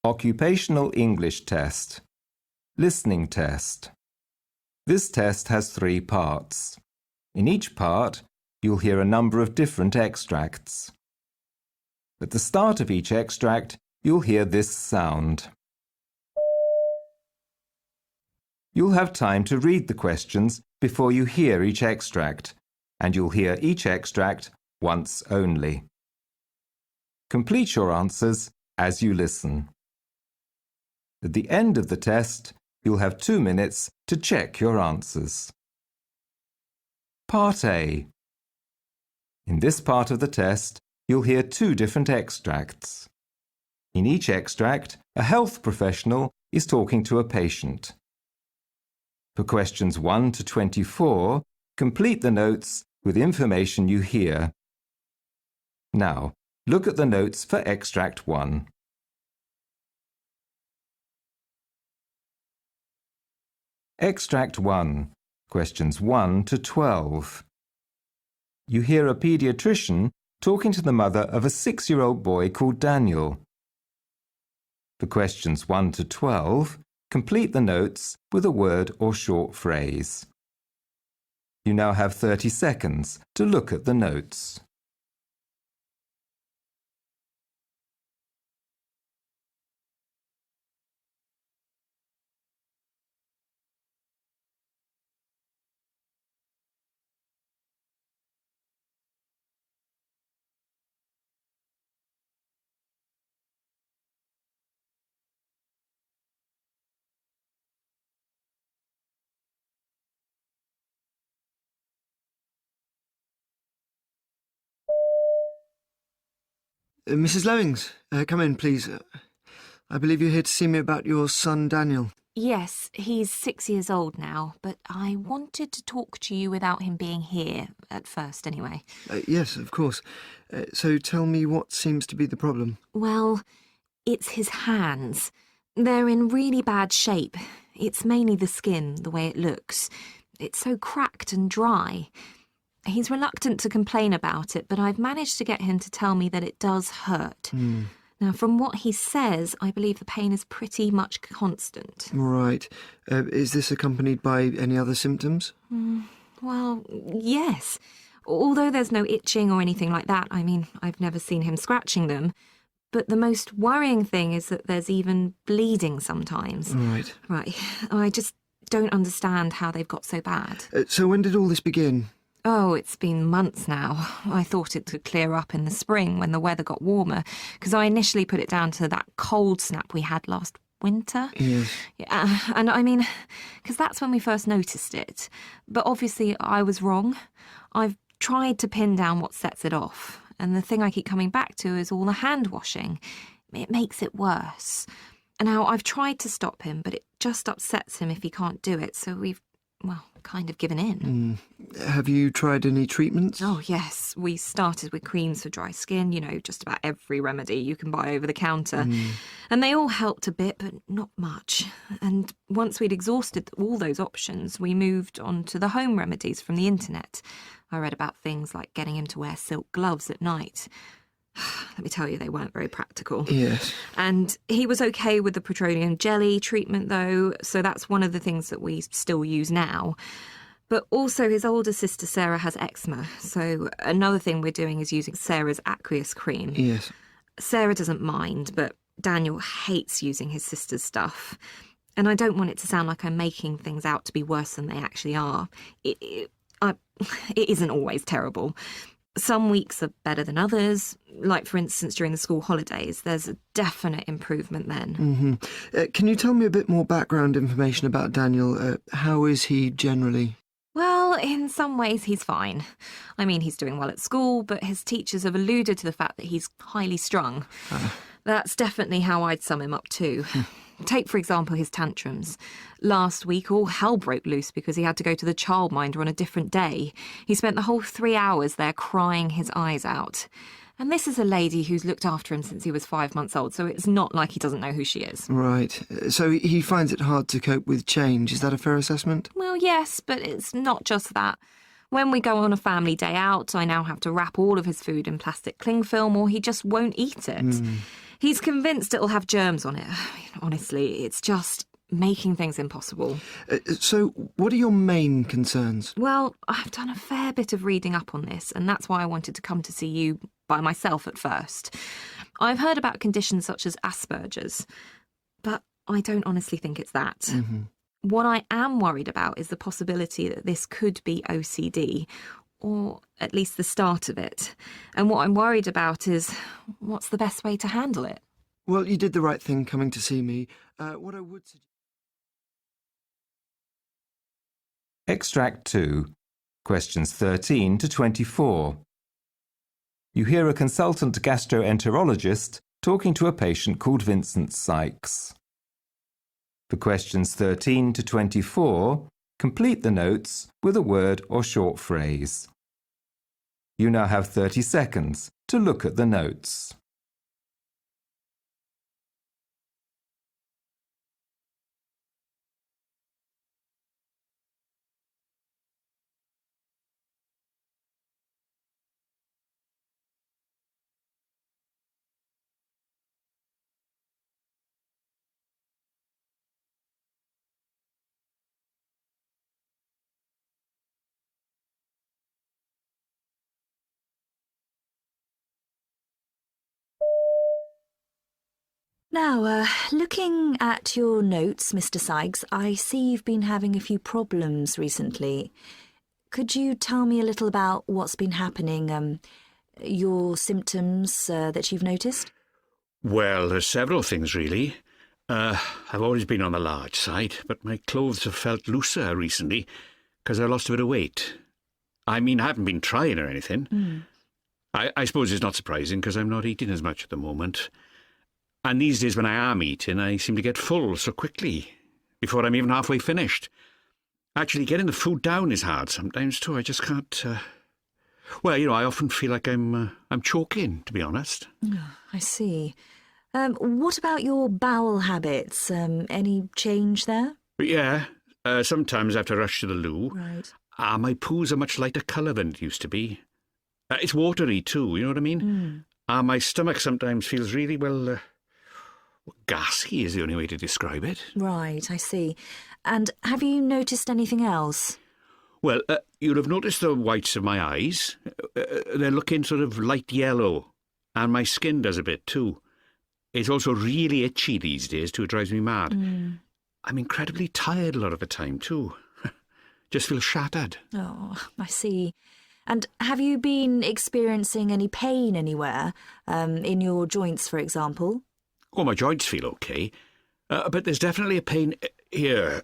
Occupational English Test. Listening Test. This test has 3 parts. In each part, you'll hear a number of different extracts. At the start of each extract, you'll hear this sound. You'll have time to read the questions before you hear each extract, and you'll hear each extract once only. Complete your answers as you listen. At the end of the test, you'll have 2 minutes to check your answers. Part A. In this part of the test, you'll hear 2 different extracts. In each extract, a health professional is talking to a patient. For questions 1 to 24, complete the notes with information you hear. Now, look at the notes for extract 1. Extract 1, questions 1 to 12. You hear a paediatrician talking to the mother of a 6-year-old boy called Daniel. For questions 1 to 12, complete the notes with a word or short phrase. You now have 30 seconds to look at the notes. Mrs. Lemmings, come in, please. I believe you're here to see me about your son, Daniel. Yes, he's 6 years old now, but I wanted to talk to you without him being here, at first anyway. Yes, of course. So tell me what seems to be the problem. Well, it's his hands. They're in really bad shape. It's mainly the skin, the way it looks. It's so cracked and dry. He's reluctant to complain about it, but I've managed to get him to tell me that it does hurt. Now, from what he says, I believe the pain is pretty much constant. Right. Is this accompanied by any other symptoms? Well, yes. Although there's no itching or anything like that, I mean, I've never seen him scratching them. But the most worrying thing is that there's even bleeding sometimes. Right. Right. I just don't understand how they've got so bad. So when did all this begin? Oh, it's been months now. I thought it would clear up in the spring when the weather got warmer, because I initially put it down to that cold snap we had last winter. Yes. Yeah, and I mean, because that's when we first noticed it. But obviously I was wrong. I've tried to pin down what sets it off, and the thing I keep coming back to is all the hand washing. It makes it worse. And now I've tried to stop him, but it just upsets him if he can't do it, so we've, well, kind of given in. Have you tried any treatments? Oh, yes. We started with creams for dry skin, you know, just about every remedy you can buy over the counter. And they all helped a bit, but not much. And once we'd exhausted all those options, we moved on to the home remedies from the internet. I read about things like getting him to wear silk gloves at night. Let me tell you, they weren't very practical. Yes. And he was okay with the petroleum jelly treatment, though, so that's one of the things that we still use now. But also his older sister Sarah has eczema, so another thing we're doing is using Sarah's aqueous cream. Yes. Sarah doesn't mind, but Daniel hates using his sister's stuff. And I don't want it to sound like I'm making things out to be worse than they actually are. It isn't always terrible. Some weeks are better than others. Like, for instance, during the school holidays, there's a definite improvement then. Can you tell me a bit more background information about Daniel? How is he generally? Well, in some ways he's fine. I mean, he's doing well at school, but his teachers have alluded to the fact that he's highly strung. That's definitely how I'd sum him up too. Take, for example, his tantrums. Last week, all hell broke loose because he had to go to the childminder on a different day. He spent the whole 3 hours there crying his eyes out. And this is a lady who's looked after him since he was 5 months old, so it's not like he doesn't know who she is. Right. So he finds it hard to cope with change. Is that a fair assessment? Well, yes, but it's not just that. When we go on a family day out, I now have to wrap all of his food in plastic cling film or he just won't eat it. He's convinced it'll have germs on it. I mean, honestly, it's just making things impossible. So, what are your main concerns? Well, I've done a fair bit of reading up on this, and that's why I wanted to come to see you by myself at first. I've heard about conditions such as Asperger's, but I don't honestly think it's that. Mm-hmm. What I am worried about is the possibility that this could be OCD, or at least the start of it. And what I'm worried about is what's the best way to handle it? Well, you did the right thing coming to see me. What I would suggest... Extract 2, questions 13 to 24. You hear a consultant gastroenterologist talking to a patient called Vincent Sykes. For questions 13 to 24, complete the notes with a word or short phrase. You now have 30 seconds to look at the notes. Now, looking at your notes, Mr. Sykes, I see you've been having a few problems recently. Could you tell me a little about what's been happening, your symptoms that you've noticed? Well, there's several things, really. I've always been on the large side, but my clothes have felt looser recently because I lost a bit of weight. I mean, I haven't been trying or anything. I suppose it's not surprising because I'm not eating as much at the moment. And these days when I am eating, I seem to get full so quickly, before I'm even halfway finished. Actually, getting the food down is hard sometimes too. I just can't... Well, you know, I often feel like I'm choking, to be honest. Oh, I see. What about your bowel habits? Any change there? But yeah, sometimes I have to rush to the loo. Right. My poos are much lighter colour than it used to be. It's watery too, you know what I mean? My stomach sometimes feels really, well, gassy is the only way to describe it. Right, I see. And have you noticed anything else? Well, you'll have noticed the whites of my eyes. They're looking sort of light yellow, and my skin does a bit too. It's also really itchy these days too. It drives me mad. I'm incredibly tired a lot of the time too. Just feel shattered. Oh, I see. And have you been experiencing any pain anywhere? In your joints, for example? Oh, my joints feel okay. But there's definitely a pain here,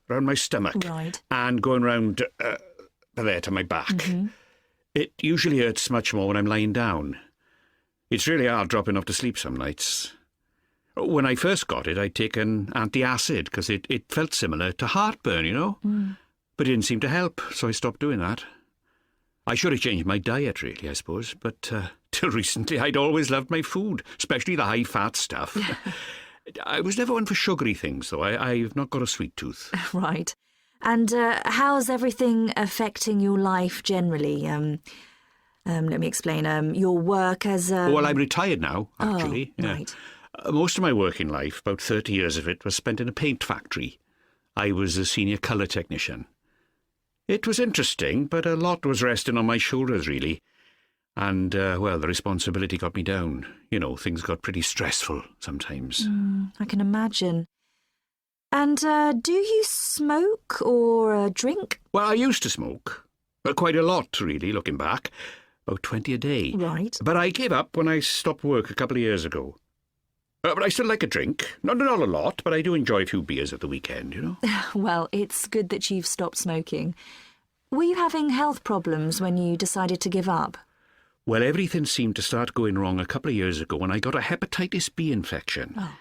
around my stomach. Right. And going round there to my back. It usually hurts much more when I'm lying down. It's really hard dropping off to sleep some nights. When I first got it, I'd taken antacid because it felt similar to heartburn, you know? But it didn't seem to help, so I stopped doing that. I should have changed my diet, really, I suppose, but till recently I'd always loved my food, especially the high-fat stuff. I was never one for sugary things, though. I've not got a sweet tooth. Right. And how's everything affecting your life generally? Let me explain. Your work as a... Well, I'm retired now, actually. Oh, right. Most of my working life, about 30 years of it, was spent in a paint factory. I was a senior colour technician. It was interesting, but a lot was resting on my shoulders, really. And, well, the responsibility got me down. You know, things got pretty stressful sometimes. I can imagine. And do you smoke or drink? Well, I used to smoke. Quite a lot, really, looking back. About 20 a day. Right. But I gave up when I stopped work a couple of years ago. But I still like a drink. Not a lot, but I do enjoy a few beers at the weekend, you know. Well, it's good that you've stopped smoking. Were you having health problems when you decided to give up? Well, everything seemed to start going wrong a couple of years ago when I got a hepatitis B infection. Oh.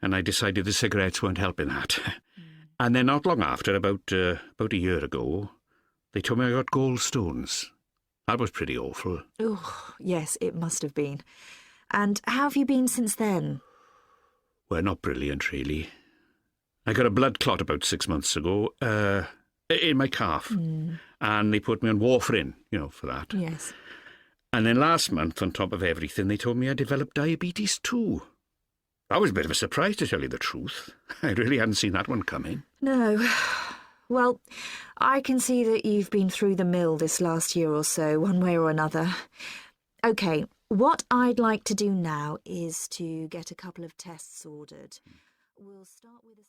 And I decided the cigarettes weren't helping that. And then not long after, about a year ago, they told me I got gallstones. That was pretty awful. Oh, yes, it must have been. And how have you been since then? Well, not brilliant, really. I got a blood clot about 6 months ago, in my calf. And they put me on warfarin, you know, for that. Yes. And then last month, on top of everything, they told me I developed diabetes too. That was a bit of a surprise, to tell you the truth. I really hadn't seen that one coming. No. Well, I can see that you've been through the mill this last year or so, one way or another. OK, what I'd like to do now is to get a couple of tests ordered. We'll start with a